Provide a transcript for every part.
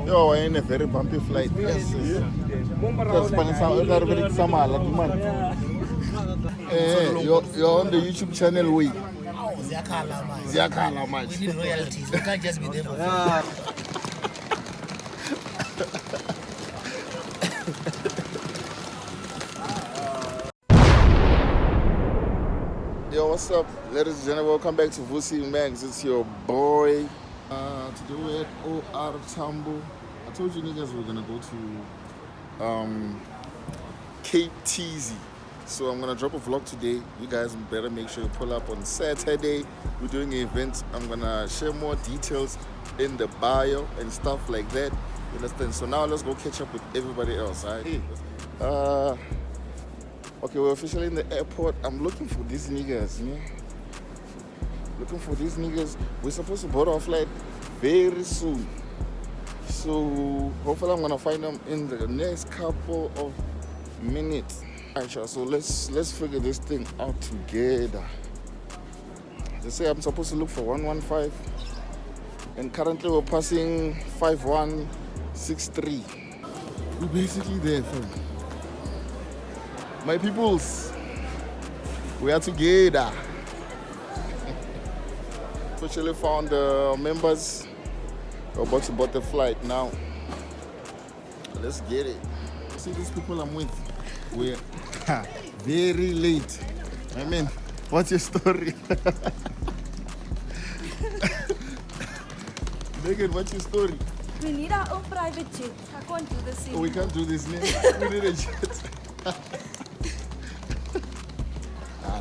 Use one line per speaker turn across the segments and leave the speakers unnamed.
Yo, in a very bumpy flight. Yes. You're on the YouTube channel. We. Ziyakhala much.
We need royalties. We can't just be there for free.
Yo, what's up, ladies and gentlemen? Welcome back to Vussy Mags. It's your boy. Today we're at OR Tambo. I told you niggas we're gonna go to Cape Teasy. So I'm gonna drop a vlog today. You guys better make sure you pull up on Saturday. We're doing an event. I'm gonna share more details in the bio and stuff like that. You understand? So now let's go catch up with everybody else. Alright? Okay, we're officially in the airport. I'm looking for these niggas, man. Looking for these niggas. We're supposed to board our flight very soon. So hopefully I'm gonna find them in the next couple of minutes. Alright, so let's figure this thing out together. They say I'm supposed to look for 115, and currently we're passing 5163. We're basically there, fam. My peoples, we are together. Officially found the members. We're about to board the flight now. Let's get it. See these people I'm with? We're very late. I mean, what's your story? Megan, what's your story?
We need our own private jet. I can't do this anymore.
Oh, we can't do this now. We need a jet.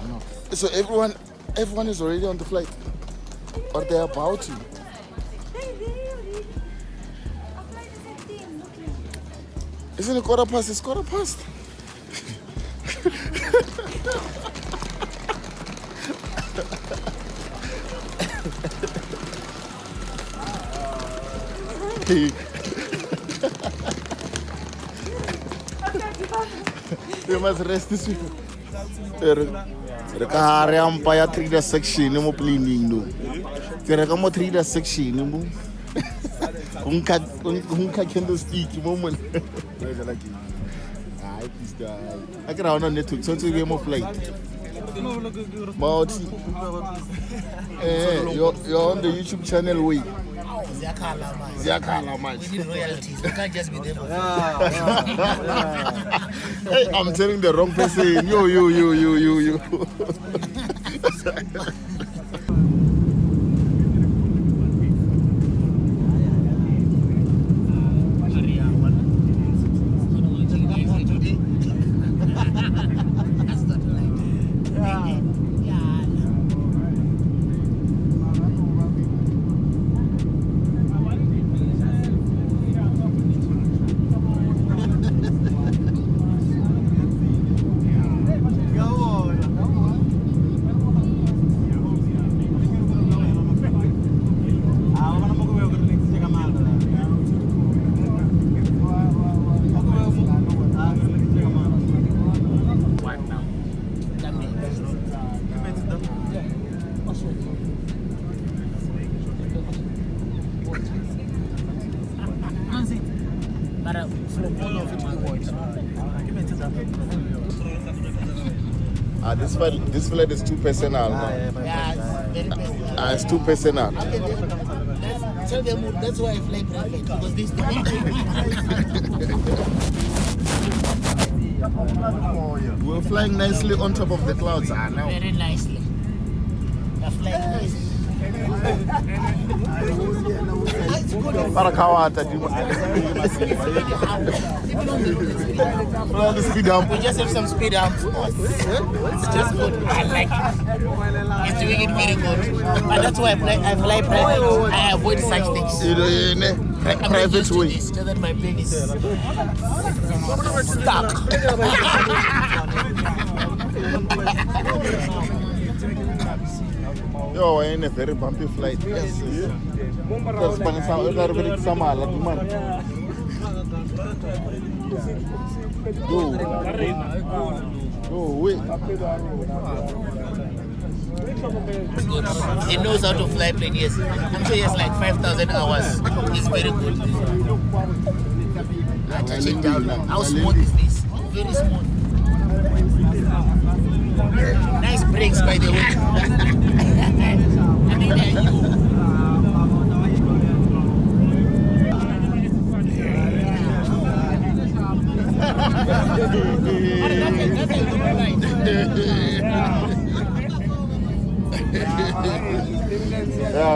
No. So everyone is already on the flight? Or they're about to?
They're there already. Our flight is at 10. Look here.
Isn't it quarter past? It's quarter past. You must rest this week. The car empire trader section no planning no. There come more trader section no. Unka candlestick moment. I can on network so to game of flight. Mouti. You're on the YouTube channel we. Ziyakhala much.
We need royalties. We can't just be there for free.
Hey, I'm telling the wrong person. You. This flight is too personal.
Yeah, it's very personal.
It's too personal.
Tell them that's why I fly private, because this
We're flying nicely on top of the clouds. Now.
very nicely. They're flying nicely. We just have some speed humps. It's just good. I like it. He's doing it very good. And that's why I fly private. I avoid such things. I'm
Private way.
So that my plane is stuck.
Yo, in a very bumpy flight. Yes. Go, wait.
Good. He knows how to fly plane, yes. I'm sure he has like 5,000 hours. He's very good. Touch it down. How smooth is this? Very smooth. Nice brakes, by the way. I mean,
How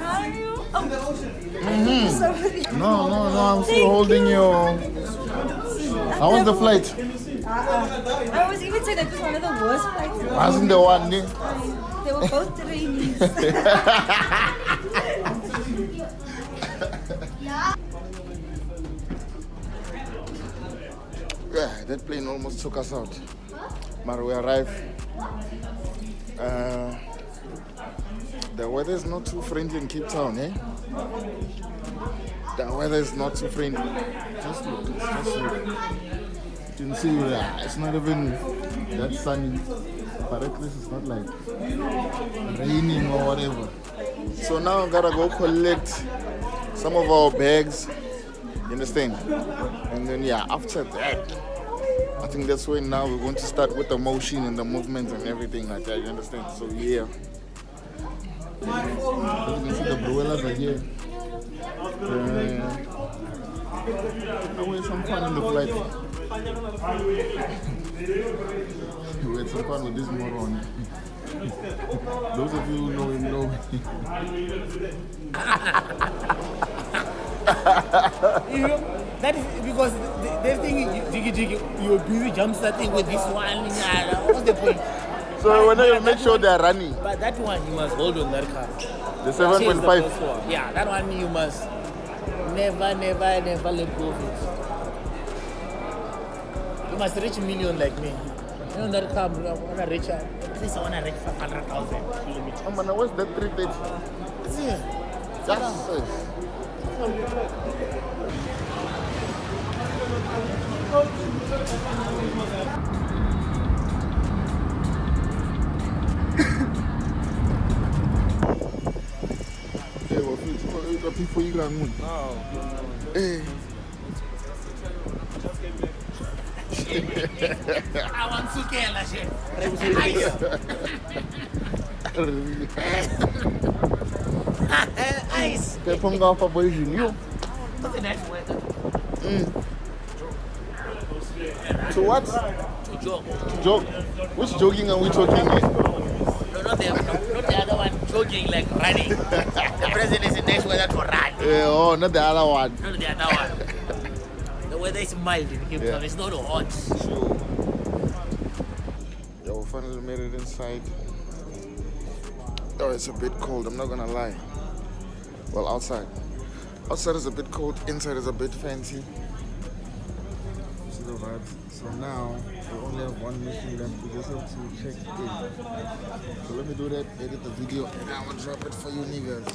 are you? Oh. Sorry.
No, I'm still holding you. How was the flight?
I was even saying that was one of the worst flights.
Wasn't the one?
They were both trainees.
Yeah, that plane almost took us out. But we arrived. The weather is not too friendly in Cape Town, eh? The weather is not too friendly. Just look. You can see it's not even that sunny. But at least it's not like raining or whatever. So now I gotta go collect some of our bags. You understand? And then after that, I think that's when now we're going to start with the motion and the movements and everything like that. You understand? So yeah. As you can see, the Bruellas are here. I had some fun in the flight. We had some fun with this moron. Those of you who know him know.
You know, that is because they think you're busy jump starting with this one. What's the point?
So when you make sure they're running.
But that one you must hold on that car.
The 7.5.
Yeah, that one you must never let go of it. You must reach a million like me. You know that car, I want to reach at least 500,000 kilometers.
Oh man, what's that 330?
It's here.
Before you got moon. Hey.
I want to kill that shit. Ice.
Pepong ka pa boy Junior.
That's a nice weather.
To what?
To jog.
To jog. Which jogging are we talking here?
No, not the other one jogging like running. The president is in nice weather to run.
Not the other one.
Not the other one. The weather is mild in Cape Town. It's not hot.
Sure. Yeah, we finally made it inside. Oh, it's a bit cold, I'm not gonna lie. Well, outside. Outside is a bit cold, inside is a bit fancy. See the vibes. So now, we only have one mission left. We just have to check in. So let me do that, edit the video, and I will drop it for you niggas.